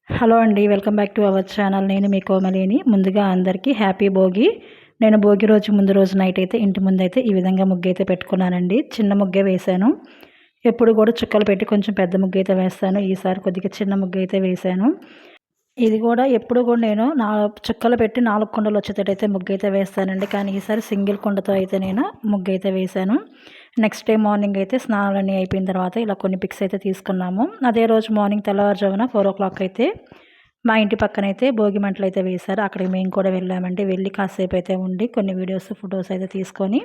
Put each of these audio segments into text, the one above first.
Hello అండి. Welcome back to our channel. నేను మీ కోమలిని. ముందుగా అందరికీ హ్యాపీ భోగి. నేను భోగి రోజు ముందు రోజు నైట్ అయితే ఇంటి ముందైతే ఈ విధంగా ముగ్గైతే పెట్టుకున్నానండి. చిన్న ముగ్గే వేశాను. ఎప్పుడు కూడా చుక్కలు పెట్టి కొంచెం పెద్ద ముగ్గైతే వేస్తాను. ఈసారి కొద్దిగా చిన్న ముగ్గైతే వేశాను. ఇది కూడా ఎప్పుడు కూడా నేను చుక్కలు పెట్టి 4 కుండలు వచ్చేటట్టయితే ముగ్గైతే వేస్తానండి. కానీ ఈసారి సింగిల్ కుండతో అయితే నేను ముగ్గైతే వేశాను. నెక్స్ట్ డే మార్నింగ్ అయితే స్నానాలన్నీ అయిపోయిన తర్వాత ఇలా కొన్ని పిక్స్ అయితే తీసుకున్నాము. అదే రోజు మార్నింగ్ తెల్లవారుజామున 4:00 అయితే మా ఇంటి పక్కనైతే భోగి మంటలు అయితే వేశారు. అక్కడికి మేము కూడా వెళ్ళామండి. వెళ్ళి కాసేపు అయితే ఉండి కొన్ని వీడియోస్, ఫొటోస్ అయితే తీసుకొని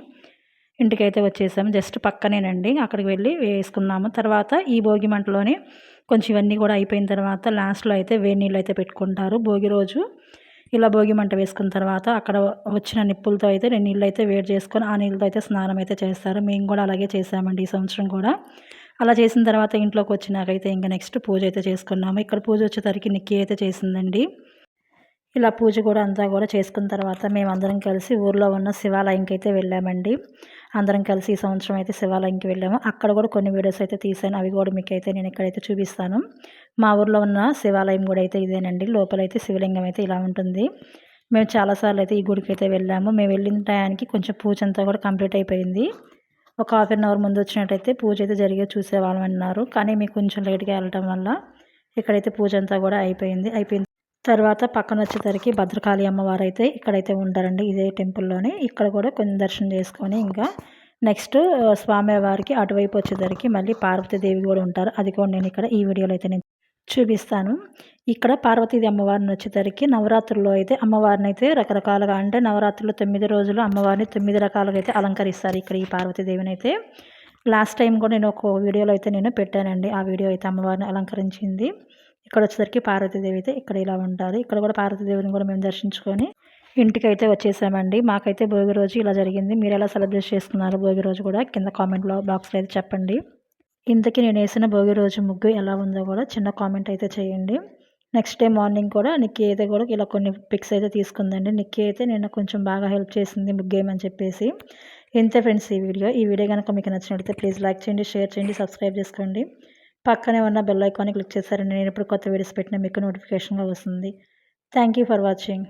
ఇంటికైతే వచ్చేసాము. జస్ట్ పక్కనేనండి. అక్కడికి వెళ్ళి వేసుకున్నాము. తర్వాత ఈ భోగి మంటలోనే కొంచెం ఇవన్నీ కూడా అయిపోయిన తర్వాత లాస్ట్లో అయితే వేడి నీళ్ళు అయితే పెట్టుకుంటారు. భోగి రోజు ఇలా భోగి మంట వేసుకున్న తర్వాత అక్కడ వచ్చిన నిప్పులతో అయితే నీళ్ళు అయితే వేడి చేసుకొని ఆ నీళ్ళతో అయితే స్నానం అయితే చేస్తారు. మేము కూడా అలాగే చేసామండి ఈ సంవత్సరం కూడా. అలా చేసిన తర్వాత ఇంట్లోకి వచ్చినాకైతే ఇంకా నెక్స్ట్ పూజ అయితే చేసుకున్నాము. ఇక్కడ పూజ వచ్చేసరికి నిక్కీ అయితే చేసిందండి. ఇలా పూజ కూడా అంతా కూడా చేసుకున్న తర్వాత మేమందరం కలిసి ఊర్లో ఉన్న శివాలయంకి అయితే వెళ్ళామండి. అందరం కలిసి ఈ సంవత్సరం అయితే శివాలయంకి వెళ్ళాము. అక్కడ కూడా కొన్ని వీడియోస్ అయితే తీశాను. అవి కూడా మీకైతే నేను ఇక్కడైతే చూపిస్తాను. మా ఊర్లో ఉన్న శివాలయం కూడా అయితే ఇదేనండి. లోపలైతే శివలింగం అయితే ఇలా ఉంటుంది. మేము చాలాసార్లు అయితే ఈ గుడికి అయితే వెళ్ళాము. మేము వెళ్ళిన టయానికి కొంచెం పూజ అంతా కూడా కంప్లీట్ అయిపోయింది. ఒక హాఫ్ అన్ అవర్ ముందు వచ్చినట్టయితే పూజ అయితే జరిగే చూసేవాళ్ళం అన్నారు. కానీ మీకు కొంచెం లేట్గా వెళ్ళటం వల్ల ఇక్కడైతే పూజ అంతా కూడా అయిపోయిన తర్వాత పక్కన వచ్చేసరికి భద్రకాళి అమ్మవారు అయితే ఇక్కడైతే ఉంటారండి. ఇదే టెంపుల్లోనే. ఇక్కడ కూడా కొంచెం దర్శనం చేసుకొని ఇంకా నెక్స్ట్ స్వామివారికి అటువైపు వచ్చేసరికి మళ్ళీ పార్వతీదేవి కూడా ఉంటారు. అది కూడా నేను ఇక్కడ ఈ వీడియోలో అయితే నేను చూపిస్తాను. ఇక్కడ పార్వతీదేవి అమ్మవారిని వచ్చేసరికి నవరాత్రుల్లో అయితే అమ్మవారిని అయితే రకరకాలుగా అంటే నవరాత్రులు 9 రోజులు అమ్మవారిని 9 రకాలుగా అయితే అలంకరిస్తారు. ఇక్కడ ఈ పార్వతీదేవిని అయితే లాస్ట్ టైం కూడా నేను ఒక వీడియోలో అయితే నేను పెట్టానండి. ఆ వీడియో అయితే అమ్మవారిని అలంకరించింది. ఇక్కడ వచ్చేసరికి పార్వతీదేవి అయితే ఇక్కడ ఇలా ఉంటారు. ఇక్కడ కూడా పార్వతీదేవిని కూడా మేము దర్శించుకొని ఇంటికైతే వచ్చేసామండి. మాకైతే భోగి రోజు ఇలా జరిగింది. మీరు ఎలా సెలబ్రేట్ చేసుకున్నారు భోగి రోజు కూడా కింద కామెంట్లో బాక్స్లో అయితే చెప్పండి. ఇంతకీ నేను వేసిన భోగి రోజు ముగ్గు ఎలా ఉందో కూడా చిన్న కామెంట్ అయితే చేయండి. నెక్స్ట్ డే మార్నింగ్ కూడా నిక్కీ అయితే కూడా ఇలా కొన్ని పిక్స్ అయితే తీసుకుందండి. నిక్కీ అయితే నేను కొంచెం బాగా హెల్ప్ చేసింది ముగ్గేయమని చెప్పేసి. ఇంతే ఫ్రెండ్స్ ఈ వీడియో కనుక మీకు నచ్చినట్లయితే ప్లీజ్ లైక్ చేయండి, షేర్ చేయండి, సబ్స్క్రైబ్ చేసుకోండి. పక్కనే ఉన్న బెల్ ఐకాన్ని క్లిక్ చేశారండి. నేను ఇప్పుడు కొత్త వీడియోస్ పెట్టినా మీకు నోటిఫికేషన్గా వస్తుంది. Thank you for watching.